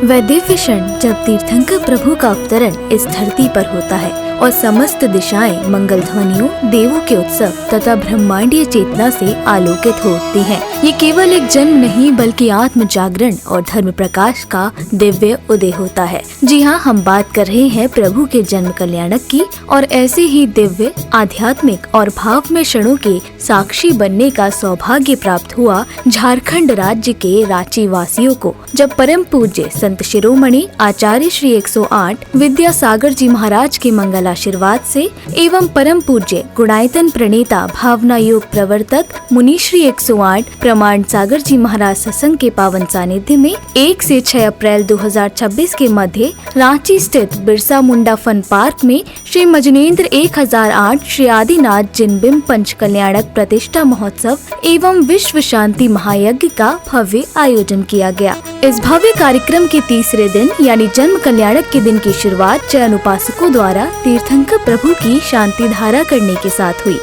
वह दिव्य क्षण जब तीर्थंकर प्रभु का अवतरण इस धरती पर होता है और समस्त दिशाएं मंगल ध्वनियों, देवों के उत्सव तथा ब्रह्मांडीय चेतना से आलोकित होती हैं। ये केवल एक जन्म नहीं बल्कि आत्म जागरण और धर्म प्रकाश का दिव्य उदय होता है। जी हाँ, हम बात कर रहे हैं प्रभु के जन्म कल्याणक की और ऐसे ही दिव्य, आध्यात्मिक और भावमय क्षणों के साक्षी बनने का सौभाग्य प्राप्त हुआ झारखंड राज्य के रांची वासियों को, जब परम पूज्य संत शिरोमणि आचार्य श्री 108 विद्यासागर जी महाराज के मंगल आशीर्वाद से एवं परम पूज्य गुणायतन प्रणेता भावना योग प्रवर्तक मुनि श्री 108 प्रमाण सागर जी महाराज सत्संग के पावन सानिध्य में 1 से 6 अप्रैल 2026 के मध्य रांची स्थित बिरसा मुंडा फन पार्क में श्री मजनेन्द्र 1008 श्री आदिनाथ जिनबिंब पंच कल्याणक प्रतिष्ठा महोत्सव एवं विश्व शांति महायज्ञ का भव्य आयोजन किया गया। इस भव्य कार्यक्रम के तीसरे दिन यानी जन्म कल्याणक के दिन की शुरुआत चरण उपासकों द्वारा तीर्थंकर प्रभु की शांति धारा करने के साथ हुई।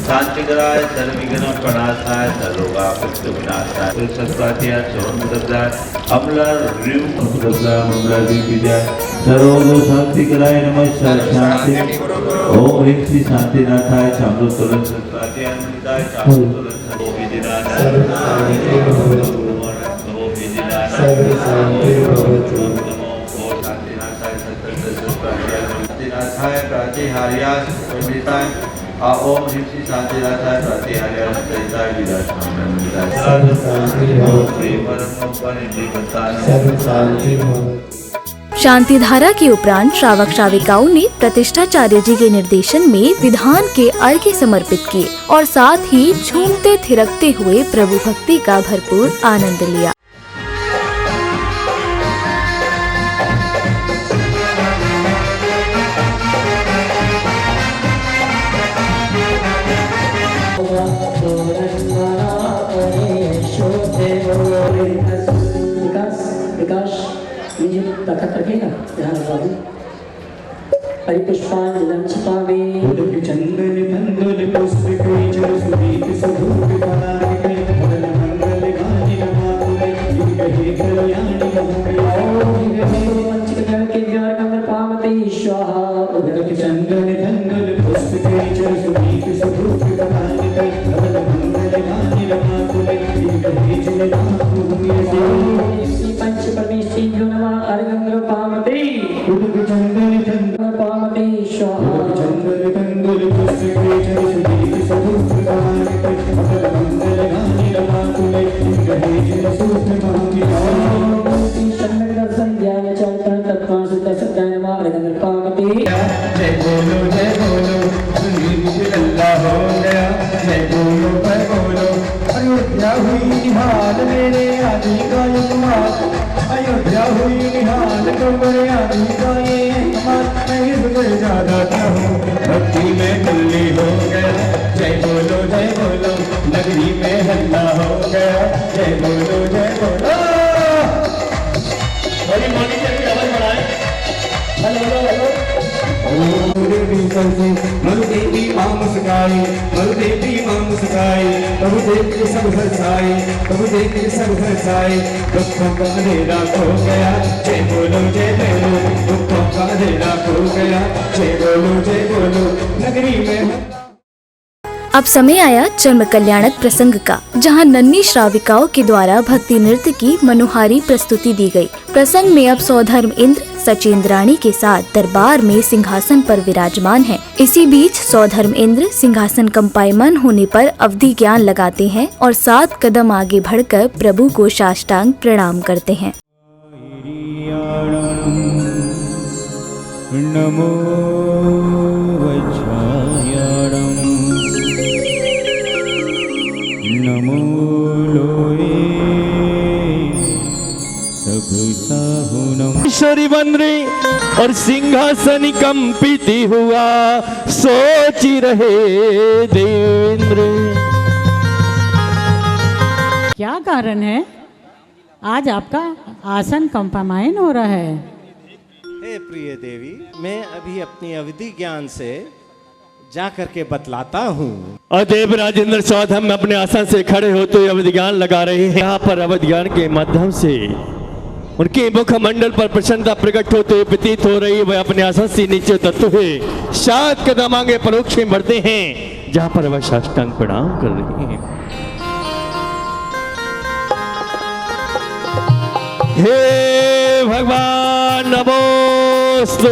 शांति कराय सर्वविघ्न प्रणाशाय सर्वोपद्रव विनाशाय सत्पात्याय सर्वमुद्राय अमला ऋम अमला विजय सर्वो शांति कराय नमः शांति ओम ह्रीं श्री शांतिनाथाय चामृत तुलन सत्पात्याय निदाय चामृत तुलन ओम विजयनाथ ओम विजयनाथ शांति भवतु ओम शांतिनाथाय सत्पात्याय शांतिनाथाय प्रातिहार्याय पंडिताय ओम ह्रीं श्री शांतिनाथाय प्रातिहार्याय सहिताय विदाय शांति भवतु। शांति धारा के उपरांत श्रावक श्राविकाओं ने प्रतिष्ठाचार्य जी के निर्देशन में विधान के अर्घ्य समर्पित किए और साथ ही झूमते थिरकते हुए प्रभु भक्ति का भरपूर आनंद लिया। तखत रखेगा ध्यान बाबू परिपुष्पांजलि छिपावे उदक चंदन मंगल पुष्प कोई जल सुदीप सुधूप बनाने के भगवान मंगल गाने नमामि युग कहे कल्याण नमामि ओम वंचित जन के द्वार कमल पावते स्वाहा उदक चंदन मंगल पुष्प कोई जल सुदीप सुधूप बनाने के भगवान मंगल गाने नमामि युग कहे कल्याण पंच परमेश्वरी जो नमः अर्घंद्र पावते उदक चंदन चंदन पावते स्वाहा चंदन कंदल पुष्प के जल सुदीप सुधूप बनाने के अकल मंगल गाने नमामि गहे जल सूत्र महामि शरण दर्शन ध्यान चैतन्य तत्व सुत सत्य नमः अर्घंद्र पावते। जय बोलो सुनील अल्लाह हो गया। जय बोलो अयोध्या हुई निहाल मेरे आदि का युगमात अयोध्या हुई निहाल तो मेरे आदि का ये मत मैं इससे ज्यादा क्या हूँ भक्ति में दिल्ली हो गया। जय बोलो नगरी में हल्ला हो गया। जय बोलो बड़ी मोटी से आवाज बढ़ाए। हेलो मरुदेवी मां मुस्काई मरुदेवी मां मुस्काई प्रभु देख के सब हंसाए प्रभु देख के सब हंसाए दुखों का अंधेरा खो गया। जय बोलो दुखों का अंधेरा खो गया। जय बोलो नगरी में। अब समय आया जन्म कल्याणक प्रसंग का, जहां नन्ही श्राविकाओं के द्वारा भक्ति नृत्य की मनोहारी प्रस्तुति दी गई। प्रसंग में अब सौधर्म इंद्र सचेंद्राणी के साथ दरबार में सिंहासन पर विराजमान हैं। इसी बीच सौधर्म इंद्र सिंहासन कंपायमान होने पर अवधि ज्ञान लगाते हैं और 7 कदम आगे बढ़कर प्रभु को साष्टांग प्रणाम करते हैं। नमो नमो लोए सब साहुनम ईश्वरी बन रही और सिंहासन कंपित हुआ सोच रहे देवेंद्र क्या कारण है? आज आपका आसन कंपामाइन हो रहा है। हे प्रिय देवी, मैं अभी अपनी अवधि ज्ञान से जा करके बतलाता हूँ। अदेव राजेंद्र चौथ हम अपने आसन से खड़े होते हुए अवधि ज्ञान लगा रहे हैं। यहाँ पर अवधि ज्ञान के माध्यम से उनके मुखमंडल पर प्रसन्नता प्रकट होते हुए प्रतीत हो रही है। वह अपने आसन से नीचे उतरते हुए 7 कदम आगे परोक्ष में बढ़ते हैं, जहाँ पर वह साष्टांग प्रणाम कर रहे हैं। हे भगवान नमोस्तु,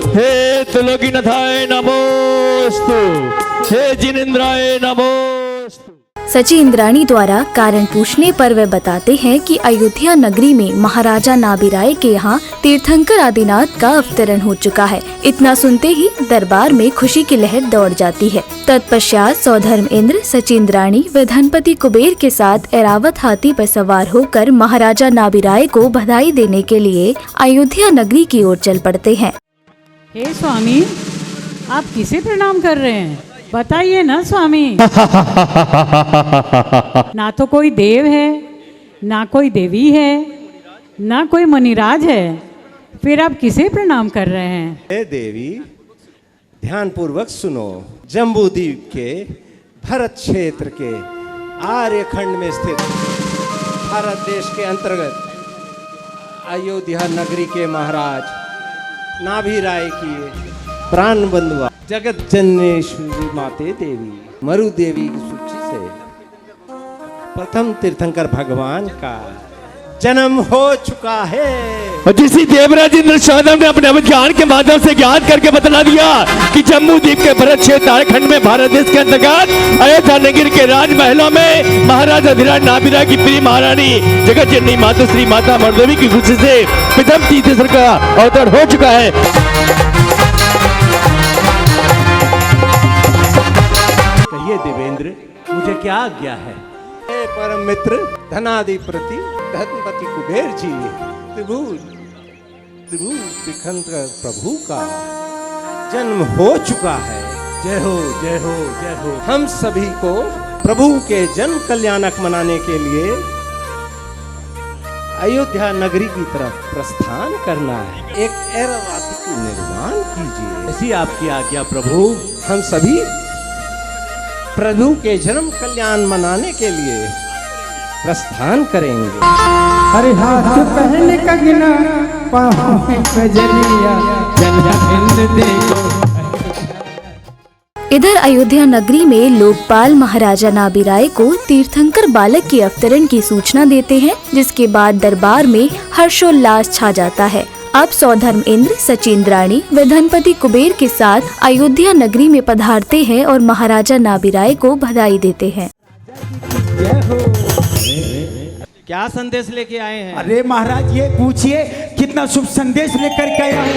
हे त्रिलोकीनाथाय नमोस्तु, हे जिनेंद्राय नमोस्तु। सची इंद्राणी द्वारा कारण पूछने पर वे बताते हैं कि अयोध्या नगरी में महाराजा नाभिराय के यहाँ तीर्थंकर आदिनाथ का अवतरण हो चुका है। इतना सुनते ही दरबार में खुशी की लहर दौड़ जाती है। तत्पश्चात सौधर्म इंद्र, सची इंद्राणी व धनपति कुबेर के साथ ऐरावत हाथी पर सवार होकर महाराजा नाभिराय को बधाई देने के लिए अयोध्या नगरी की ओर चल पड़ते हैं। हे स्वामी, आप किसे प्रणाम कर रहे हैं? बताइए ना स्वामी। ना तो कोई देव है, ना कोई देवी है, ना कोई मुनिराज है, फिर आप किसे प्रणाम कर रहे हैं? हे देवी, ध्यान पूर्वक सुनो। जम्बूद्वीप के भरत क्षेत्र के आर्यखंड में स्थित भारत देश के अंतर्गत अयोध्या नगरी के महाराज नाभिराय की प्राण बंधुआ जगत जननेश्वरी माते देवी मरु देवी की सूची से प्रथम तीर्थंकर भगवान का जन्म हो चुका है। और जिसी देवराजेंद्र चौधरी ने अपने अभिज्ञान के माध्यम से ज्ञात करके बतला दिया कि जम्बूद्वीप के भरत क्षेत्र झारखंड में भारत देश के अंतर्गत अयोध्या नगर के राजमहलों में महाराजा धीराज नाभिराय की प्रिय महारानी जगत जननी माता श्री माता मरुदेवी की खुशी से प्रथम तीर्थंकर का अवतरण हो चुका है। कहिए देवेंद्र, मुझे क्या आज्ञा है? हे परम मित्र धनाधिपति धनपति कुबेर जी, त्रिभुज तीर्थंकर प्रभु का जन्म हो चुका है। जय हो जय हो जय हो। हम सभी को प्रभु के जन्म कल्याणक मनाने के लिए अयोध्या नगरी की तरफ प्रस्थान करना है। एक ऐरावत का निर्माण कीजिए। ऐसी आपकी आज्ञा प्रभु। हम सभी प्रभु के जन्म कल्याण मनाने के लिए प्रस्थान करेंगे। अरे हाथ पहन कंगना पाँव में कजलिया जन्म देखो। इधर अयोध्या नगरी में लोकपाल महाराजा नाभिराय को तीर्थंकर बालक के अवतरण की सूचना देते हैं, जिसके बाद दरबार में हर्षोल्लास छा जाता है। अब सौधर्म इंद्र, सची इंद्राणी व धनपति कुबेर के साथ अयोध्या नगरी में पधारते हैं और महाराजा नाभिराय को बधाई देते हैं। क्या संदेश लेके आए हैं? अरे महाराज, ये पूछिए कितना शुभ संदेश लेकर के आया हूँ।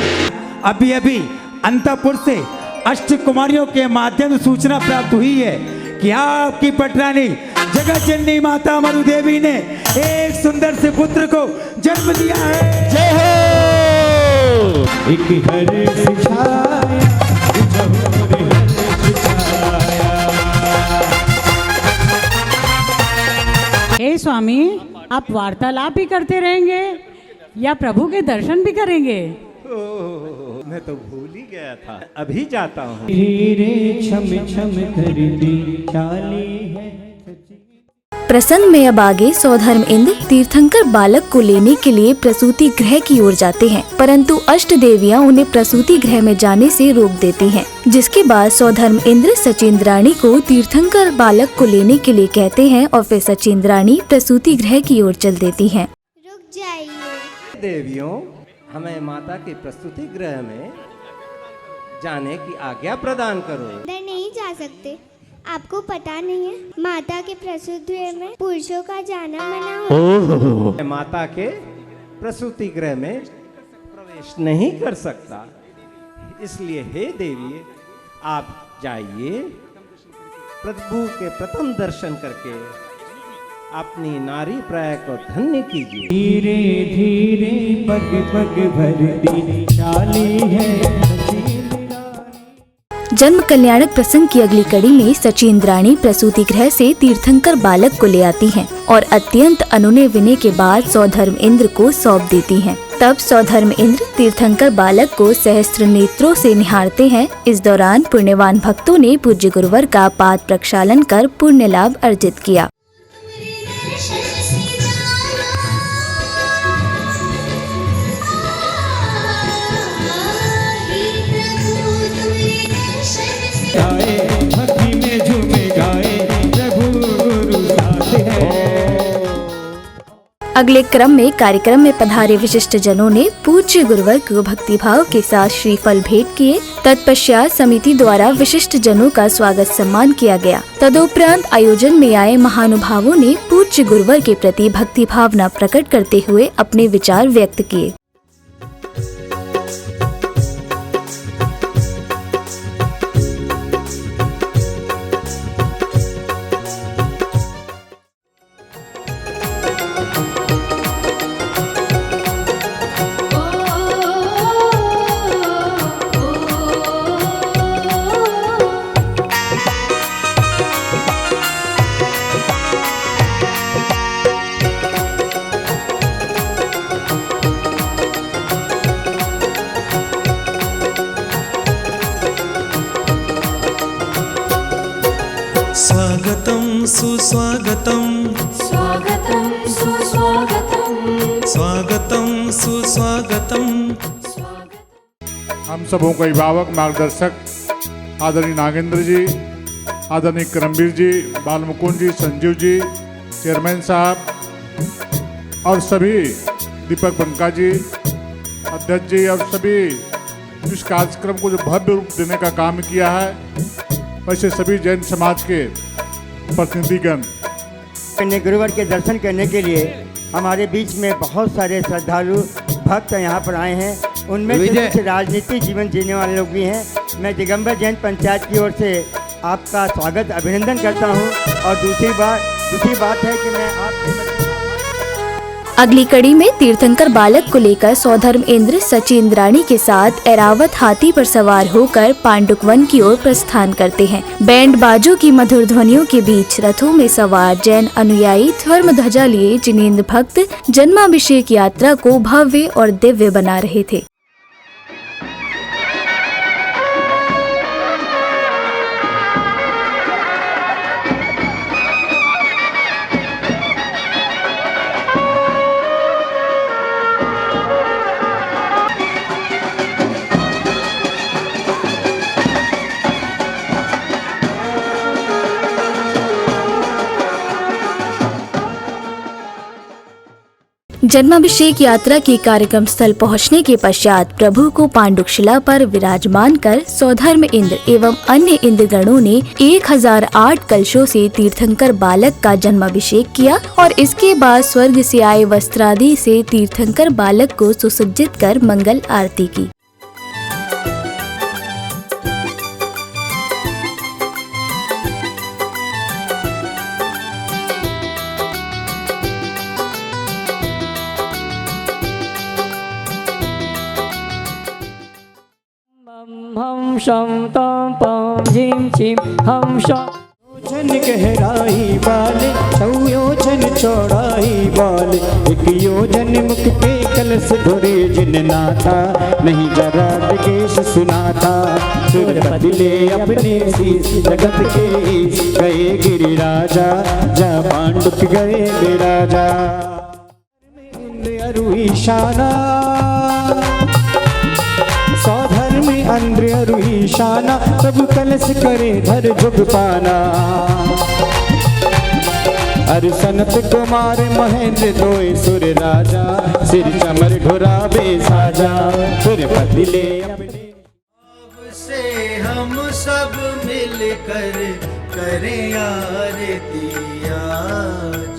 अभी अभी अंतपुर से अष्ट कुमारियों के माध्यम से सूचना प्राप्त हुई है कि आपकी पटरानी जगत जननी माता मरु देवी ने एक सुंदर से पुत्र को जन्म दिया है। जय हो। एक हर्ष छाया, हे स्वामी, आप वार्तालाप ही करते रहेंगे या प्रभु के दर्शन भी करेंगे? मैं तो भूल ही गया था, अभी जाता हूँ। धीरे छम छम करती चाली है। प्रसंग में अब आगे सौधर्म इंद्र तीर्थंकर बालक को लेने के लिए प्रसूति गृह की ओर जाते हैं, परंतु अष्ट देवियां उन्हें प्रसूति गृह में जाने से रोक देती हैं। जिसके बाद सौधर्म इंद्र सची इंद्राणी को तीर्थंकर बालक को लेने के लिए कहते हैं और फिर सची इंद्राणी प्रसूति गृह की ओर चल देती हैं। रुक जाइए देवियों, हमें माता के प्रस्तुति गृह में जाने की आज्ञा प्रदान करो। अंदर नहीं जा सकते, आपको पता नहीं है माता के प्रसूति गृह में पुरुषों का जाना मना हो। मैं माता के प्रसूति गृह में प्रवेश नहीं कर सकता, इसलिए हे देवी आप जाइए, प्रभु के प्रथम दर्शन करके अपनी नारी प्राय को धन्य कीजिए। धीरे धीरे पग पग भरती चाली है। जन्म कल्याणक प्रसंग की अगली कड़ी में सची इंद्राणी प्रसूति गृह से तीर्थंकर बालक को ले आती हैं और अत्यंत अनुनय विनय के बाद सौधर्म इंद्र को सौंप देती हैं। तब सौधर्म इंद्र तीर्थंकर बालक को सहस्त्र नेत्रों से निहारते हैं। इस दौरान पुण्यवान भक्तों ने पूज्य गुरुवर का पाद प्रक्षालन कर पुण्य लाभ अर्जित किया। भक्ति में झूमे गाए प्रभु गुरु साथ है। अगले क्रम में कार्यक्रम में पधारे विशिष्ट जनों ने पूज्य गुरुवर को भक्तिभाव के साथ श्रीफल भेंट किए। तत्पश्चात समिति द्वारा विशिष्ट जनों का स्वागत सम्मान किया गया। तदुपरांत आयोजन में आए महानुभावों ने पूज्य गुरुवर के प्रति भक्ति भावना प्रकट करते हुए अपने विचार व्यक्त किए। स्वागतं सुस्वागतं स्वागतं सुस्वागतं स्वागतं सुस्वागतं। हम सबों को अभिभावक मार्गदर्शक आदरणीय नागेंद्र जी, आदरणीय करमवीर जी, बालमुकुंद जी, संजीव जी, चेयरमैन साहब और सभी दीपक पंका जी, अध्यक्ष जी और सभी इस कार्यक्रम को जो भव्य रूप देने का काम किया है, वैसे सभी जैन समाज के प्रतिनिधिगण गुरुवर के दर्शन करने के लिए हमारे बीच में बहुत सारे श्रद्धालु भक्त यहाँ पर आए हैं। उनमें से कुछ राजनीतिक जीवन जीने वाले लोग भी हैं। मैं दिगंबर जैन पंचायत की ओर से आपका स्वागत अभिनंदन करता हूँ। और दूसरी बात है कि मैं आपके अगली कड़ी में तीर्थंकर बालक को लेकर सौधर्म इंद्र सचिंद्राणी के साथ ऐरावत हाथी पर सवार होकर पांडुक वन की ओर प्रस्थान करते हैं। बैंड बाजों की मधुर ध्वनियों के बीच रथों में सवार जैन अनुयायी धर्म ध्वजा लिए जिनेंद्र भक्त जन्माभिषेक यात्रा को भव्य और दिव्य बना रहे थे। जन्माभिषेक यात्रा के कार्यक्रम स्थल पहुंचने के पश्चात प्रभु को पांडुकशिला पर विराजमान कर सौधर्म इंद्र एवं अन्य इंद्रगणों ने 1008 कलशों से तीर्थंकर बालक का जन्माभिषेक किया और इसके बाद स्वर्ग से आए वस्त्रादि से तीर्थंकर बालक को सुसज्जित कर मंगल आरती की। हम शम तम पम झिम छिम हम शम। योजन गहराई बाल 100 योजन चौड़ाई बाल 1 योजन मुख पे कलश धोरे जिन नाथा नहीं जरा केश सुनाथा सुर बदले अपने शीश जगत के ईश गए गिरिराजा जा पांडुक गए विराजा अरु ईशाना सौधर्म अंद्र अरु ईशाना प्रभु कलश करे धर जुग पाना अरु सनत कुमार महेंद्र दोय सुर राजा सिर चमर ढुरावे साजा सुर बदले से हम सब मिलकर करें आरती आज।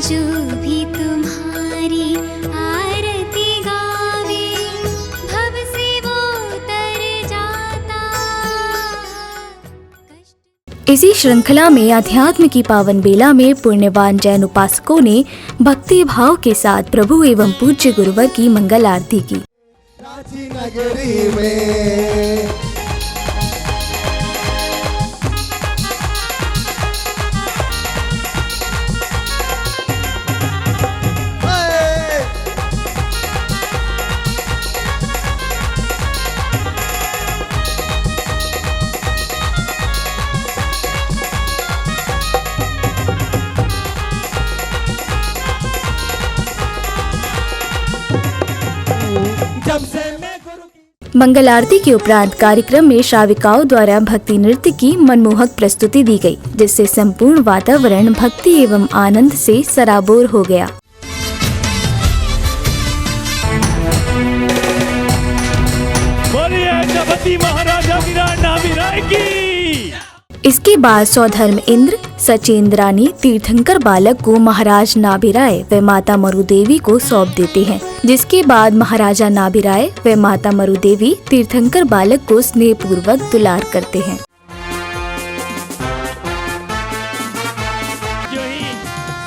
जो भी तुम्हारी आरती गावे भव से वो तर जाता। इसी श्रृंखला में अध्यात्म की पावन बेला में पुण्यवान जैन उपासकों ने भक्ति भाव के साथ प्रभु एवं पूज्य गुरुवर की मंगल आरती की। नगरी में मंगल आरती के उपरांत कार्यक्रम में श्राविकाओं द्वारा भक्ति नृत्य की मनमोहक प्रस्तुति दी गई, जिससे संपूर्ण वातावरण भक्ति एवं आनंद से सराबोर हो गया। महाराजा नाभिराय की। इसके बाद सौधर्म इंद्र सचेंद्रानी तीर्थंकर बालक को महाराज नाभिराय व माता मरुदेवी को सौंप देते हैं, जिसके बाद महाराजा नाभिराय व माता मरुदेवी तीर्थंकर बालक को स्नेह पूर्वक दुलार करते हैं। जो ही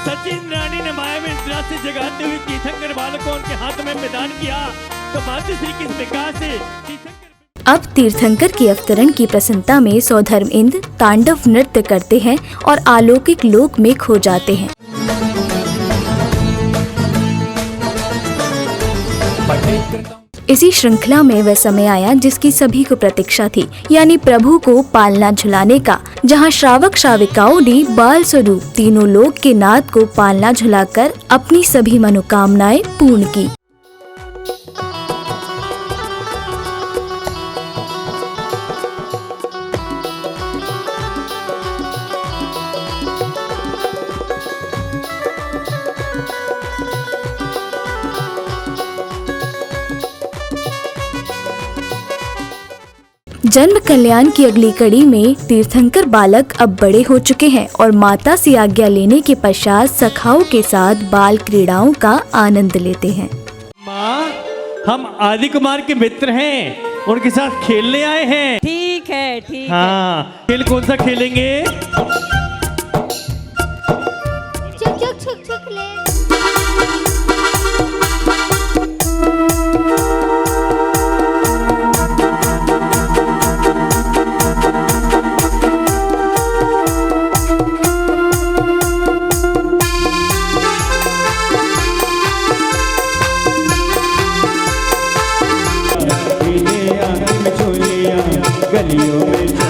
सचेंद्रानी ने माया में इंद्रा से जगाते हुए तीर्थंकर बालक को उनके हाथ में प्रदान किया, तो मातृश्री की विकास से अब तीर्थंकर के अवतरण की प्रसन्नता में सौधर्म इंद्र तांडव नृत्य करते हैं और अलौकिक लोक में खो जाते हैं। इसी श्रृंखला में वह समय आया जिसकी सभी को प्रतीक्षा थी, यानी प्रभु को पालना झुलाने का, जहां श्रावक श्राविकाओं ने बाल स्वरूप तीनों लोक के नाथ को पालना झुलाकर अपनी सभी मनोकामनाएं पूर्ण की। जन्म कल्याण की अगली कड़ी में तीर्थंकर बालक अब बड़े हो चुके हैं और माता से आज्ञा लेने के पश्चात सखाओं के साथ बाल क्रीड़ाओं का आनंद लेते हैं। माँ, हम आदि कुमार के मित्र हैं, उनके साथ खेलने आए हैं। ठीक है, ठीक हाँ, खेल कौन सा खेलेंगे? चुक चुक चुक चुक ले। गलियों में